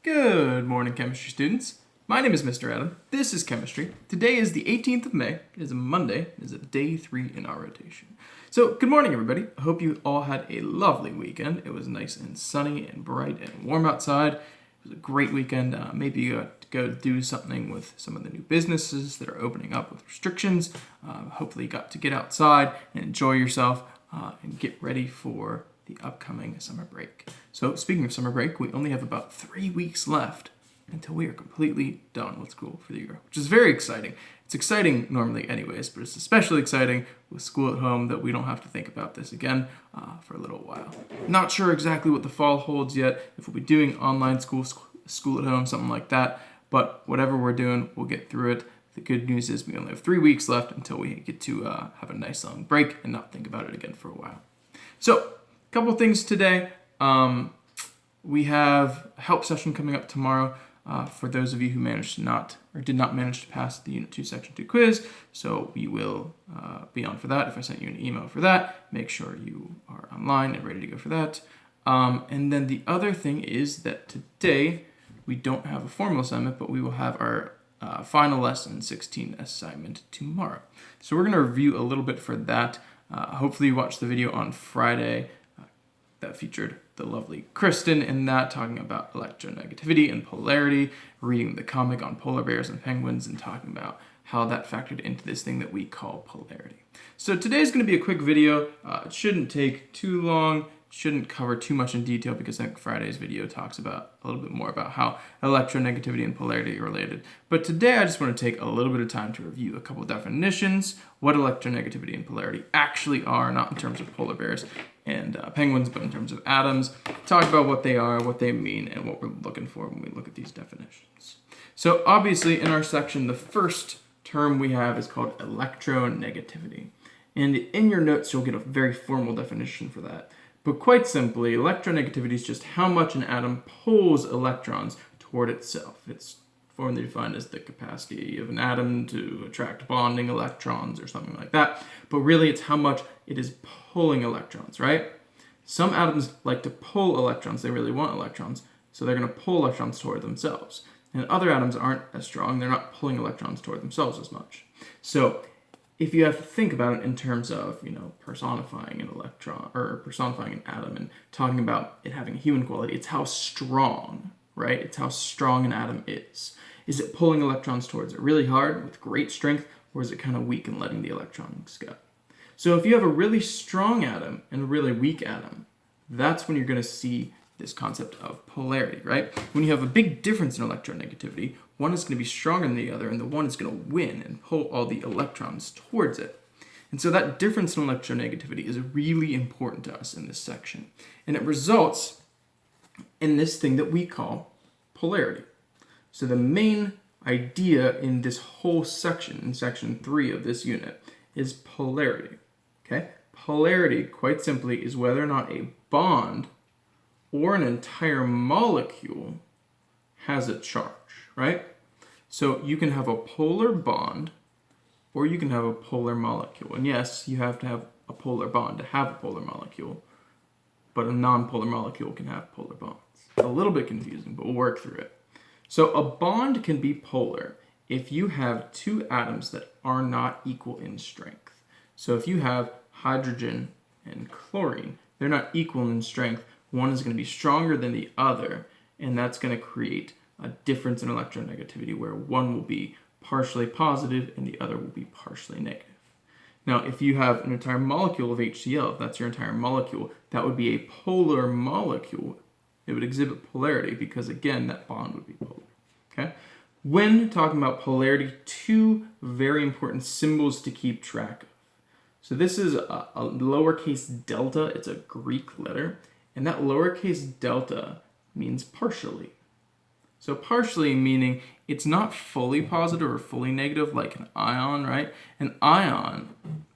Good morning, chemistry students. My name is Mr. Adam. This is chemistry. Today is the 18th of May. It is a Monday. It is day 3 in our rotation. So, good morning, everybody. I hope you all had a lovely weekend. It was nice and sunny and bright and warm outside. It was a great weekend. Maybe you got to go do something with some of the new businesses that are opening up with restrictions. Hopefully you got to get outside and enjoy yourself and get ready for the upcoming summer break. So speaking of summer break, we only have about 3 weeks left until we are completely done with school for the year, which is very exciting. It's exciting normally anyways, but it's especially exciting with school at home that we don't have to think about this again for a little while. Not sure exactly what the fall holds yet, if we'll be doing online school at home, something like that, but whatever we're doing, we'll get through it. The good news is we only have 3 weeks left until we get to have a nice long break and not think about it again for a while. So, couple things today. We have a help session coming up tomorrow for those of you who did not manage to pass the Unit 2 Section 2 quiz. So we will be on for that. If I sent you an email for that, make sure you are online and ready to go for that. And then the other thing is that today we don't have a formal assignment, but we will have our final lesson 16 assignment tomorrow. So we're going to review a little bit for that. Hopefully you watched the video on Friday that featured the lovely Kristen in that, talking about electronegativity and polarity, reading the comic on polar bears and penguins, and talking about how that factored into this thing that we call polarity. So today's going to be a quick video. It shouldn't take too long, shouldn't cover too much in detail, because I think Friday's video talks about a little bit more about how electronegativity and polarity are related. But today I just want to take a little bit of time to review a couple definitions, what electronegativity and polarity actually are, not in terms of polar bears and penguins, but in terms of atoms, talk about what they are, what they mean, and what we're looking for when we look at these definitions. So obviously in our section, the first term we have is called electronegativity. And in your notes, you'll get a very formal definition for that. But quite simply, electronegativity is just how much an atom pulls electrons toward itself. It's formally defined as the capacity of an atom to attract bonding electrons or something like that. But really, it's how much it is pulling electrons, right? Some atoms like to pull electrons. They really want electrons, so they're going to pull electrons toward themselves. And other atoms aren't as strong. They're not pulling electrons toward themselves as much. So if you have to think about it in terms of, personifying an electron or personifying an atom and talking about it having a human quality, it's how strong, right? It's how strong an atom is. Is it pulling electrons towards it really hard with great strength, or is it kind of weak and letting the electrons go? So if you have a really strong atom and a really weak atom, that's when you're going to see this concept of polarity, right? When you have a big difference in electronegativity, one is going to be stronger than the other, and the one is going to win and pull all the electrons towards it. And so that difference in electronegativity is really important to us in this section. And it results in this thing that we call polarity. So the main idea in this whole section, in section 3 of this unit, is polarity. Okay? Polarity, quite simply, is whether or not a bond or an entire molecule has a charge, right? So you can have a polar bond or you can have a polar molecule. And yes, you have to have a polar bond to have a polar molecule, but a non-polar molecule can have polar bonds. A little bit confusing, but we'll work through it. So a bond can be polar if you have two atoms that are not equal in strength. So if you have hydrogen and chlorine, they're not equal in strength. One is going to be stronger than the other, and that's going to create a difference in electronegativity where one will be partially positive and the other will be partially negative. Now, if you have an entire molecule of HCl, if that's your entire molecule, that would be a polar molecule. It would exhibit polarity because, again, that bond would be polar. Okay? When talking about polarity, two very important symbols to keep track of. So this is a lowercase delta. It's a Greek letter. And that lowercase delta means partially. So partially meaning it's not fully positive or fully negative like an ion, right? An ion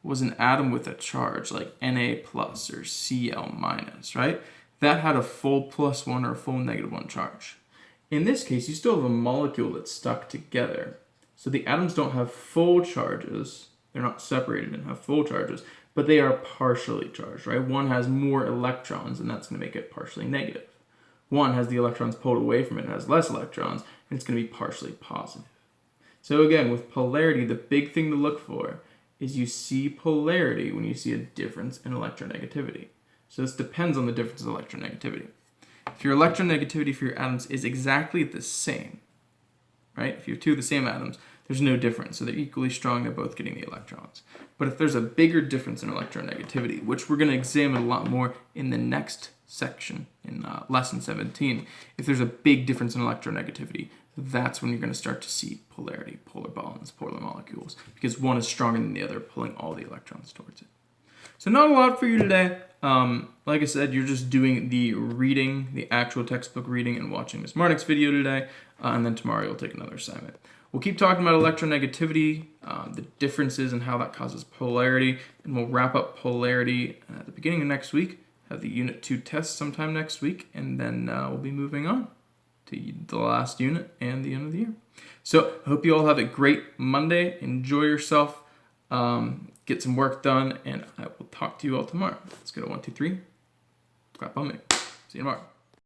was an atom with a charge like Na plus or Cl minus, right? That had a full +1 or a full -1 charge. In this case, you still have a molecule that's stuck together. So the atoms don't have full charges. They're not separated and have full charges, but they are partially charged, right? One has more electrons, and that's going to make it partially negative. One has the electrons pulled away from it and has less electrons, and it's going to be partially positive. So again, with polarity, the big thing to look for is you see polarity when you see a difference in electronegativity. So this depends on the difference in electronegativity. If your electronegativity for your atoms is exactly the same, right? If you have two of the same atoms, there's no difference. So they're equally strong, they're both getting the electrons. But if there's a bigger difference in electronegativity, which we're going to examine a lot more in the next section in lesson 17, if there's a big difference in electronegativity, that's when you're going to start to see polarity, polar bonds, polar molecules, because one is stronger than the other, pulling all the electrons towards it. So not a lot for you today. Like I said, you're just doing the reading, the actual textbook reading, and watching Ms. Marnick's video today, and then tomorrow you'll take another assignment. We'll keep talking about electronegativity, the differences and how that causes polarity, and we'll wrap up polarity at the beginning of next week, have the Unit 2 test sometime next week, and then we'll be moving on to the last unit and the end of the year. So I hope you all have a great Monday. Enjoy yourself. Get some work done, and I will talk to you all tomorrow. Let's go to 1, 2, 3. Clap on me. See you tomorrow.